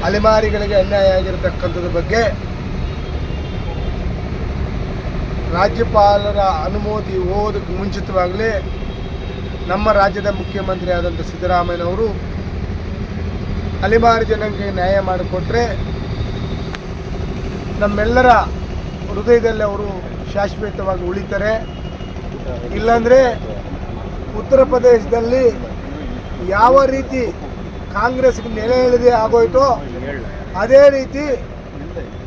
ಅಲೆಮಾರಿಗಳಿಗೆ ಅನ್ಯಾಯ ಆಗಿರತಕ್ಕಂಥದ್ರ ಬಗ್ಗೆ ರಾಜ್ಯಪಾಲರ ಅನುಮೋದಿ ಹೋಗೋದಕ್ಕೆ ಮುಂಚಿತವಾಗಲೇ ನಮ್ಮ ರಾಜ್ಯದ ಮುಖ್ಯಮಂತ್ರಿ ಆದಂಥ ಸಿದ್ದರಾಮಯ್ಯನವರು ಅಲೆಮಾರಿ ಜನಾಂಗಕ್ಕೆ ನ್ಯಾಯ ಮಾಡಿಕೊಟ್ರೆ ನಮ್ಮೆಲ್ಲರ ಹೃದಯದಲ್ಲಿ ಅವರು ಶಾಶ್ವತವಾಗಿ ಉಳಿತಾರೆ. ಇಲ್ಲಾಂದರೆ ಉತ್ತರ ಪ್ರದೇಶದಲ್ಲಿ ಯಾವ ರೀತಿ ಕಾಂಗ್ರೆಸ್ಗೆ ನೆಲೆ ಇಳಿದೇ ಆಗೋಯ್ತೋ ಅದೇ ರೀತಿ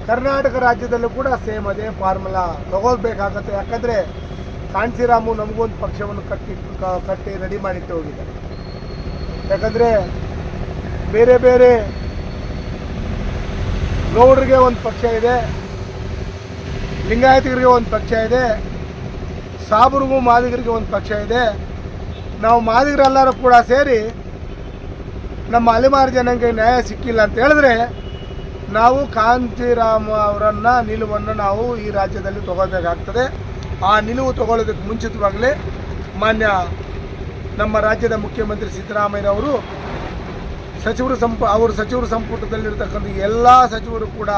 ಕರ್ನಾಟಕ ರಾಜ್ಯದಲ್ಲೂ ಕೂಡ ಸೇಮ್ ಅದೇ ಫಾರ್ಮುಲಾ ತಗೊಳ್ಬೇಕಾಗತ್ತೆ. ಯಾಕಂದರೆ ಕಾಂಚೀರಾಮು ನಮಗೊಂದು ಪಕ್ಷವನ್ನು ಕಟ್ಟಿ ರೆಡಿ ಮಾಡಿಟ್ಟು ಹೋಗಿದ್ದಾರೆ. ಯಾಕಂದರೆ ಬೇರೆ ಬೇರೆ ಗೌಡರಿಗೆ ಒಂದು ಪಕ್ಷ ಇದೆ, ಲಿಂಗಾಯತಿಗರಿಗೆ ಒಂದು ಪಕ್ಷ ಇದೆ, ಸಾಬರಿಗೂ ಮಾದಿಗರಿಗೆ ಒಂದು ಪಕ್ಷ ಇದೆ. ನಾವು ಮಾದಿಗರೆಲ್ಲರೂ ಕೂಡ ಸೇರಿ ನಮ್ಮ ಅಲೆಮಾರಿ ಜನಾಂಗಕ್ಕೆ ನ್ಯಾಯ ಸಿಕ್ಕಿಲ್ಲ ಅಂತ ಹೇಳಿದ್ರೆ ನಾವು ಕಾಂಚೀರಾಮ ಅವರನ್ನು ನಿಲುವನ್ನು ನಾವು ಈ ರಾಜ್ಯದಲ್ಲಿ ತಗೋಬೇಕಾಗ್ತದೆ. ಆ ನಿಲುವು ತಗೊಳ್ಳೋದಕ್ಕೆ ಮುಂಚಿತವಾಗಲೇ ಮಾನ್ಯ ನಮ್ಮ ರಾಜ್ಯದ ಮುಖ್ಯಮಂತ್ರಿ ಸಿದ್ದರಾಮಯ್ಯನವರು ಸಚಿವರು ಸಂಪುಟದಲ್ಲಿರ್ತಕ್ಕಂಥ ಎಲ್ಲ ಸಚಿವರು ಕೂಡ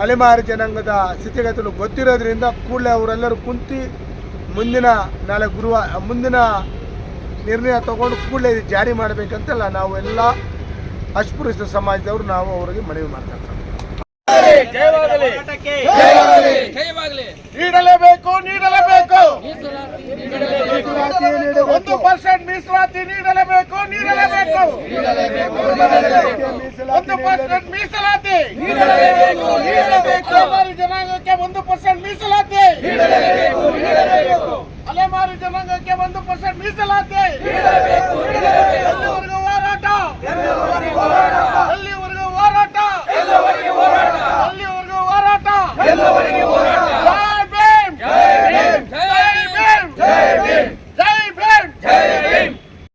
ಅಲೆಮಾರಿ ಜನಾಂಗದ ಸ್ಥಿತಿಗತಿಗಳು ಗೊತ್ತಿರೋದ್ರಿಂದ ಕೂಡಲೇ ಅವರೆಲ್ಲರೂ ಕುಂತು ಮುಂದಿನ ನಿರ್ಣಯ ತಗೊಂಡು ಕೂಡಲೇ ಜಾರಿ ಮಾಡಬೇಕಂತೆಲ್ಲ ನಾವು ಎಲ್ಲ ಅಸ್ಪೃಶ್ಯ ಸಮಾಜದವರು ನಾವು ಅವರಿಗೆ ಮನವಿ ಮಾಡ್ತಾ ಇದ್ದೀವಿ. ನೀಡಲೇಬೇಕು 1% ಮೀಸಲಾತಿ ನೀಡಲೇಬೇಕು 1% ಮೀಸಲಾತಿ ಅಲೆಮಾರಿ ಜನಾಂಗಕ್ಕೆ 1% ಮೀಸಲಾತಿ ಅಲೆಮಾರಿ ಜನಾಂಗಕ್ಕೆ 1% ಮೀಸಲಾತಿ